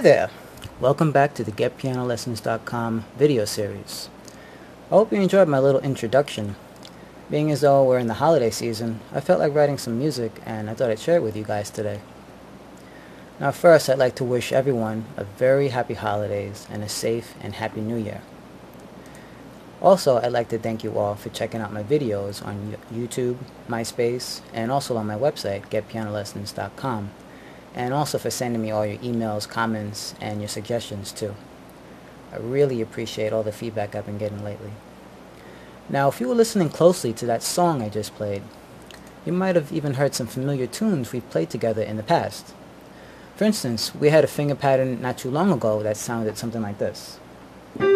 Hi there! Welcome back to the GetPianoLessons.com video series. I hope you enjoyed my little introduction. Being as though we're in the holiday season, I felt like writing some music and I thought I'd share it with you guys today. Now first, I'd like to wish everyone a very happy holidays and a safe and happy new year. Also, I'd like to thank you all for checking out my videos on YouTube, MySpace, and also on my website, GetPianoLessons.com. And also for sending me all your emails, comments, and your suggestions too. I really appreciate all the feedback I've been getting lately. Now, if you were listening closely to that song I just played, you might have even heard some familiar tunes we've played together in the past. For instance, we had a finger pattern not too long ago that sounded something like this. You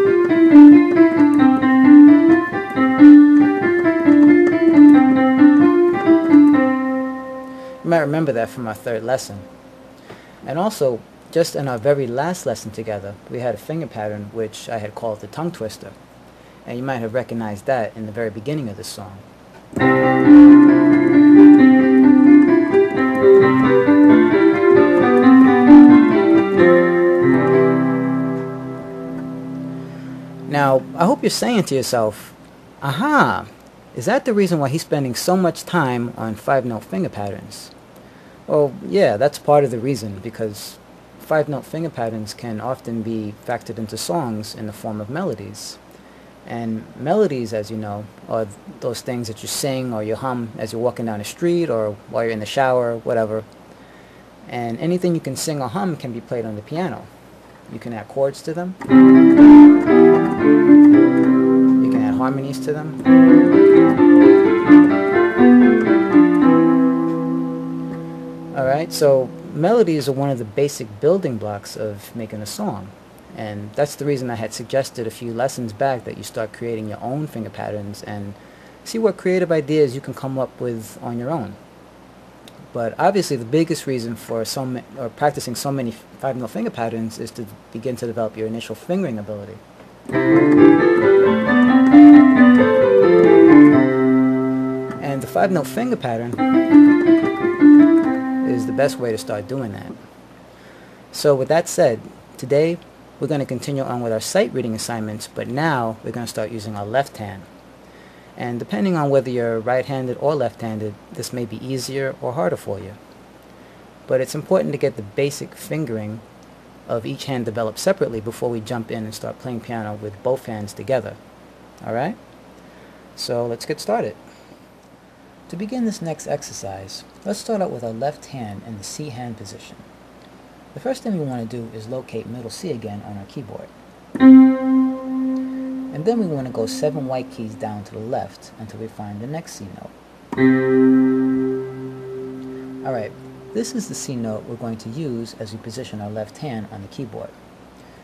might remember that from our third lesson. And also, just in our very last lesson together, we had a finger pattern which I had called the tongue twister. And you might have recognized that in the very beginning of this song. Now, I hope you're saying to yourself, aha, is that the reason why he's spending so much time on 5-note finger patterns? Well, yeah, that's part of the reason, because 5-note finger patterns can often be factored into songs in the form of melodies. And melodies, as you know, are those things that you sing or you hum as you're walking down the street or while you're in the shower, whatever. And anything you can sing or hum can be played on the piano. You can add chords to them. You can add harmonies to them. Alright, so melodies are one of the basic building blocks of making a song. And that's the reason I had suggested a few lessons back that you start creating your own finger patterns and see what creative ideas you can come up with on your own. But obviously the biggest reason for practicing so many 5-note finger patterns is to begin to develop your initial fingering ability. And the 5-note finger pattern is the best way to start doing that. So with that said, today we're going to continue on with our sight reading assignments, but now we're going to start using our left hand. And depending on whether you're right-handed or left-handed, this may be easier or harder for you. But it's important to get the basic fingering of each hand developed separately before we jump in and start playing piano with both hands together. Alright? So let's get started. To begin this next exercise, let's start out with our left hand in the C hand position. The first thing we want to do is locate middle C again on our keyboard. And then we want to go 7 white keys down to the left until we find the next C note. Alright, this is the C note we're going to use as we position our left hand on the keyboard.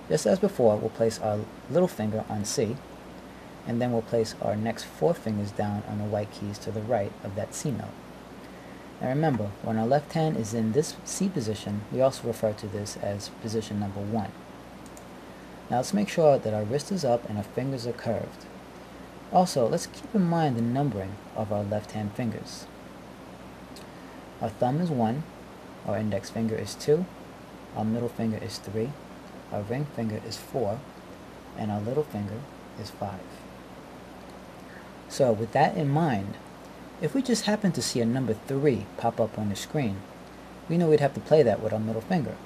Just as before, we'll place our little finger on C, and then we'll place our next 4 fingers down on the white keys to the right of that C note. Now remember, when our left hand is in this C position, we also refer to this as position number 1. Now let's make sure that our wrist is up and our fingers are curved. Also, let's keep in mind the numbering of our left hand fingers. Our thumb is 1, our index finger is 2, our middle finger is 3, our ring finger is 4, and our little finger is 5. So with that in mind, if we just happen to see a number 3 pop up on the screen, we know we'd have to play that with our middle finger.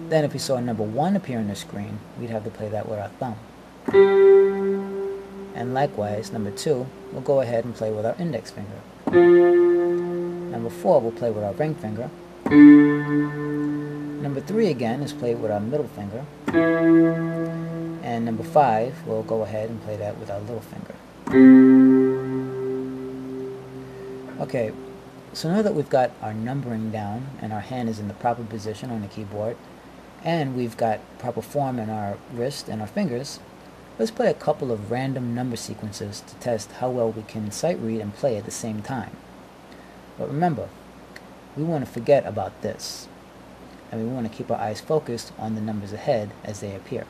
Then if we saw a number 1 appear on the screen, we'd have to play that with our thumb. And likewise, number 2, we'll go ahead and play with our index finger. Number 4, we'll play with our ring finger. Number 3 again is played with our middle finger. And number 5, we'll go ahead and play that with our little finger. Okay, so now that we've got our numbering down and our hand is in the proper position on the keyboard, and we've got proper form in our wrist and our fingers, let's play a couple of random number sequences to test how well we can sight read and play at the same time. But remember, we want to forget about this, and we want to keep our eyes focused on the numbers ahead as they appear.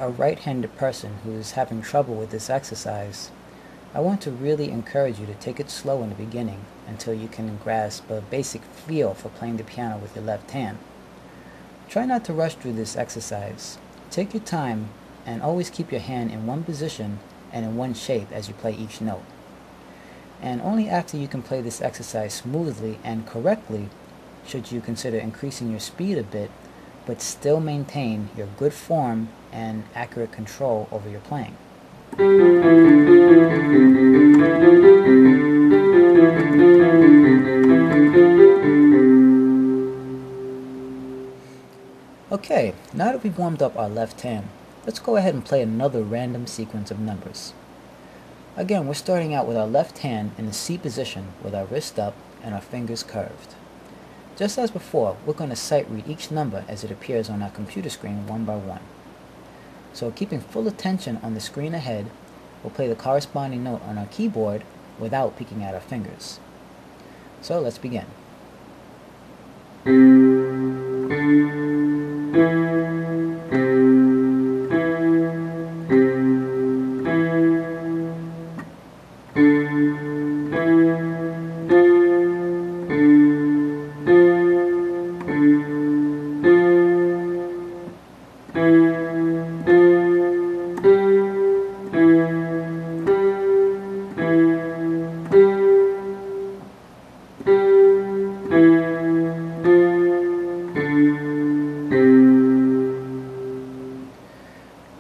a right-handed person who's having trouble with this exercise, I want to really encourage you to take it slow in the beginning until you can grasp a basic feel for playing the piano with your left hand. Try not to rush through this exercise. Take your time and always keep your hand in one position and in one shape as you play each note. And only after you can play this exercise smoothly and correctly should you consider increasing your speed a bit, but still maintain your good form and accurate control over your playing. Okay, now that we've warmed up our left hand, let's go ahead and play another random sequence of numbers. Again, we're starting out with our left hand in the C position with our wrist up and our fingers curved. Just as before, we're going to sight read each number as it appears on our computer screen one by one. So keeping full attention on the screen ahead, we'll play the corresponding note on our keyboard without peeking at our fingers. So let's begin.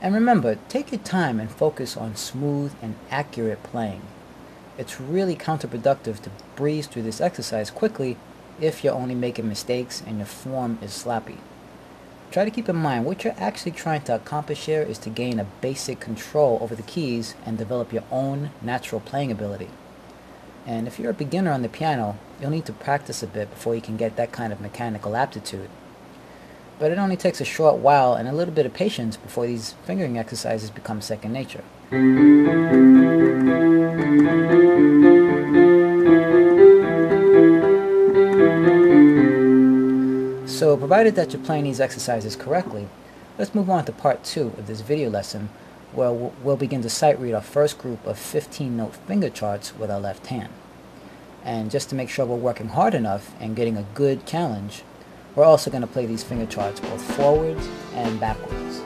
And remember, take your time and focus on smooth and accurate playing. It's really counterproductive to breeze through this exercise quickly if you're only making mistakes and your form is sloppy. Try to keep in mind what you're actually trying to accomplish here is to gain a basic control over the keys and develop your own natural playing ability. And if you're a beginner on the piano, you'll need to practice a bit before you can get that kind of mechanical aptitude. But it only takes a short while and a little bit of patience before these fingering exercises become second nature. So provided that you're playing these exercises correctly, let's move on to part 2 of this video lesson, where we'll begin to sight read our first group of 15-note finger charts with our left hand. And just to make sure we're working hard enough and getting a good challenge, we're also going to play these finger charts both forwards and backwards.